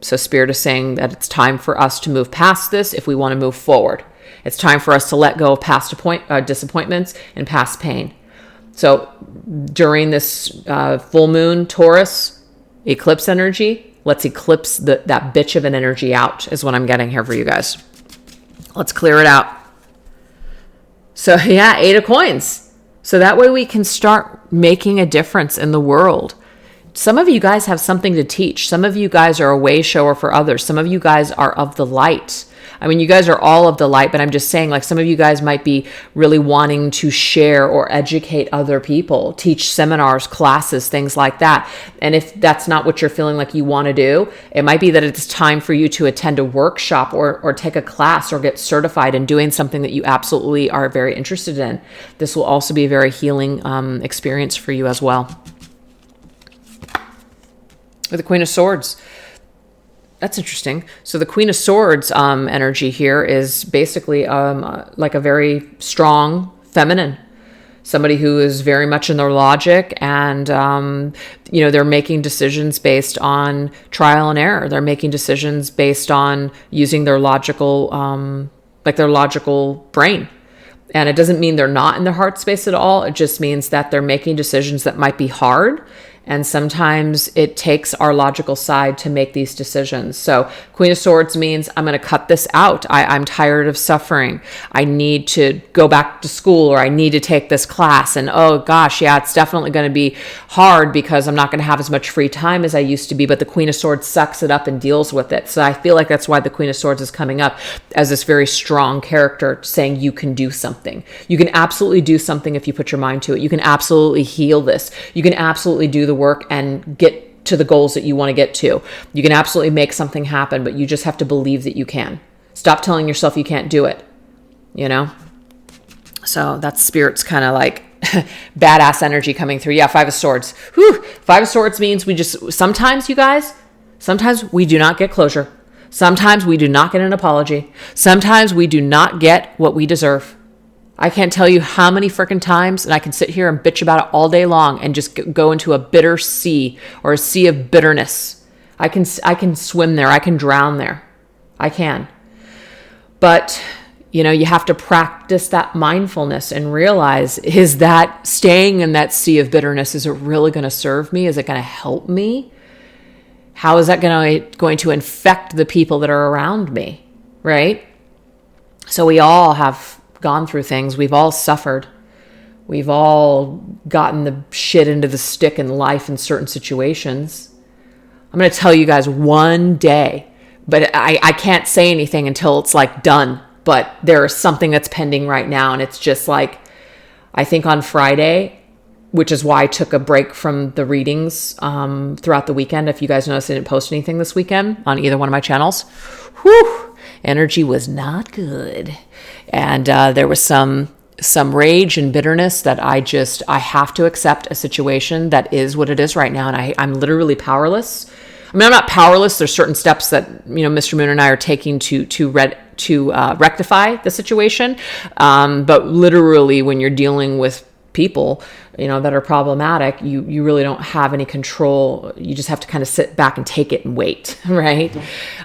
So Spirit is saying that it's time for us to move past this if we want to move forward. It's time for us to let go of past disappointments and past pain. So during this full moon, Taurus, eclipse energy, let's eclipse that bitch of an energy out is what I'm getting here for you guys. Let's clear it out. So yeah, 8 of coins. So that way we can start making a difference in the world. Some of you guys have something to teach. Some of you guys are a way shower for others. Some of you guys are of the light. I mean, you guys are all of the light, but I'm just saying, like, some of you guys might be really wanting to share or educate other people, teach seminars, classes, things like that. And if that's not what you're feeling like you want to do, it might be that it's time for you to attend a workshop or take a class or get certified in doing something that you absolutely are very interested in. This will also be a very healing experience for you as well. With the Queen of Swords. That's interesting. So the Queen of Swords energy here is basically like a very strong feminine, somebody who is very much in their logic and, they're making decisions based on trial and error. They're making decisions based on using their logical brain. And it doesn't mean they're not in their heart space at all. It just means that they're making decisions that might be hard. And sometimes it takes our logical side to make these decisions. So Queen of Swords means I'm going to cut this out. I'm tired of suffering. I need to go back to school, or I need to take this class. And oh gosh, yeah, it's definitely going to be hard because I'm not going to have as much free time as I used to be. But the Queen of Swords sucks it up and deals with it. So I feel like that's why the Queen of Swords is coming up as this very strong character saying you can do something. You can absolutely do something if you put your mind to it. You can absolutely heal this. You can absolutely do the work and get to the goals that you want to get to. You can absolutely make something happen, but you just have to believe that you can. Stop telling yourself you can't do it, So that's Spirit's kind of like badass energy coming through. Yeah, 5 of Swords. Whew. 5 of Swords means sometimes you guys, sometimes we do not get closure. Sometimes we do not get an apology. Sometimes we do not get what we deserve. I can't tell you how many freaking times, and I can sit here and bitch about it all day long and just go into a bitter sea or a sea of bitterness. I can swim there. I can drown there. I can. But, you have to practice that mindfulness and realize, is that staying in that sea of bitterness, is it really going to serve me? Is it going to help me? How is that going to infect the people that are around me, right? So we all have gone through things. We've all suffered. We've all gotten the shit into the stick in life in certain situations. I'm going to tell you guys one day, but I can't say anything until it's like done. But there is something that's pending right now. And it's just like, I think on Friday, which is why I took a break from the readings throughout the weekend. If you guys noticed, I didn't post anything this weekend on either one of my channels. Whew, energy was not good. And there was some rage and bitterness that I have to accept a situation that is what it is right now. And I'm literally powerless. I mean, I'm not powerless. There's certain steps that, Mr. Moon and I are taking to rectify the situation. But literally when you're dealing with people, that are problematic, you really don't have any control. You just have to kind of sit back and take it and wait. Right.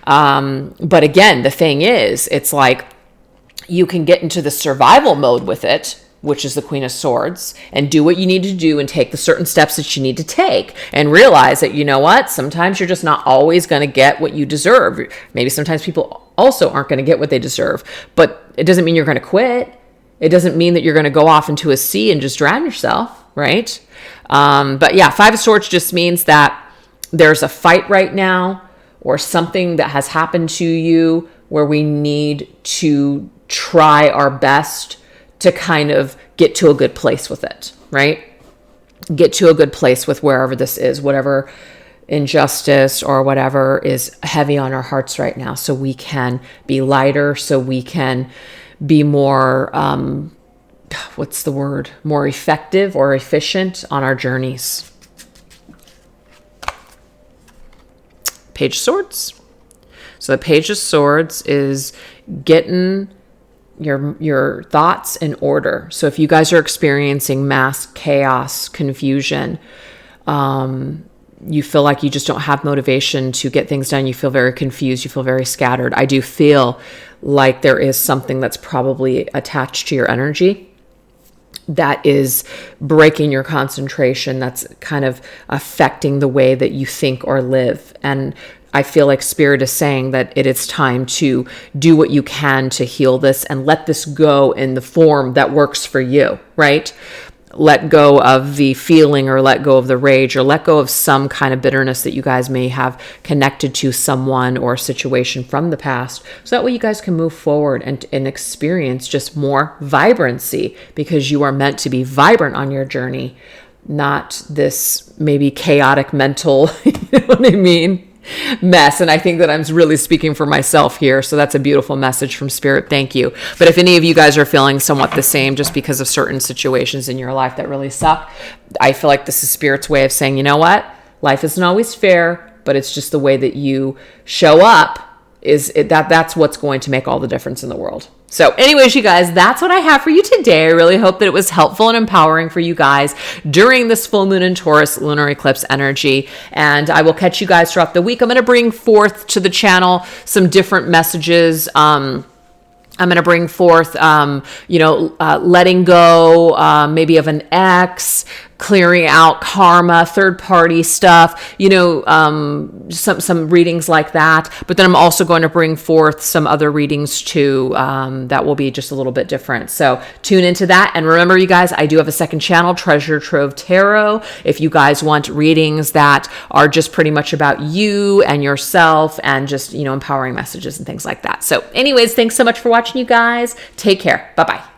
But again, the thing is, it's like, you can get into the survival mode with it, which is the Queen of Swords, and do what you need to do and take the certain steps that you need to take and realize that, sometimes you're just not always going to get what you deserve. Maybe sometimes people also aren't going to get what they deserve, but it doesn't mean you're going to quit. It doesn't mean that you're going to go off into a sea and just drown yourself, right? But yeah, Five of Swords just means that there's a fight right now, or something that has happened to you where we need to try our best to kind of get to a good place with it, right? Get to a good place with wherever this is, whatever injustice or whatever is heavy on our hearts right now, so we can be lighter, so we can be more, more effective or efficient on our journeys. Page of Swords. So the Page of Swords is getting your thoughts in order. So if you guys are experiencing mass chaos, confusion, you feel like you just don't have motivation to get things done, you feel very confused, you feel very scattered, I do feel like there is something that's probably attached to your energy that is breaking your concentration, that's kind of affecting the way that you think or live. And I feel like Spirit is saying that it is time to do what you can to heal this and let this go in the form that works for you, right? Let go of the feeling, or let go of the rage, or let go of some kind of bitterness that you guys may have connected to someone or a situation from the past. So that way you guys can move forward and experience just more vibrancy, because you are meant to be vibrant on your journey, not this maybe chaotic mental, you know what I mean? Mess. And I think that I'm really speaking for myself here. So that's a beautiful message from Spirit. Thank you. But if any of you guys are feeling somewhat the same just because of certain situations in your life that really suck, I feel like this is Spirit's way of saying, you know what? Life isn't always fair, but it's just the way that you show up that's what's going to make all the difference in the world. So anyways, you guys, that's what I have for you today. I really hope that it was helpful and empowering for you guys during this full moon in Taurus lunar eclipse energy. And I will catch you guys throughout the week. I'm going to bring forth to the channel some different messages. I'm going to bring forth, letting go, maybe of an ex, clearing out karma, third-party stuff, some readings like that. But then I'm also going to bring forth some other readings too that will be just a little bit different. So tune into that. And remember, you guys, I do have a second channel, Treasure Trove Tarot. If you guys want readings that are just pretty much about you and yourself and just, empowering messages and things like that. So anyways, thanks so much for watching, you guys. Take care. Bye-bye.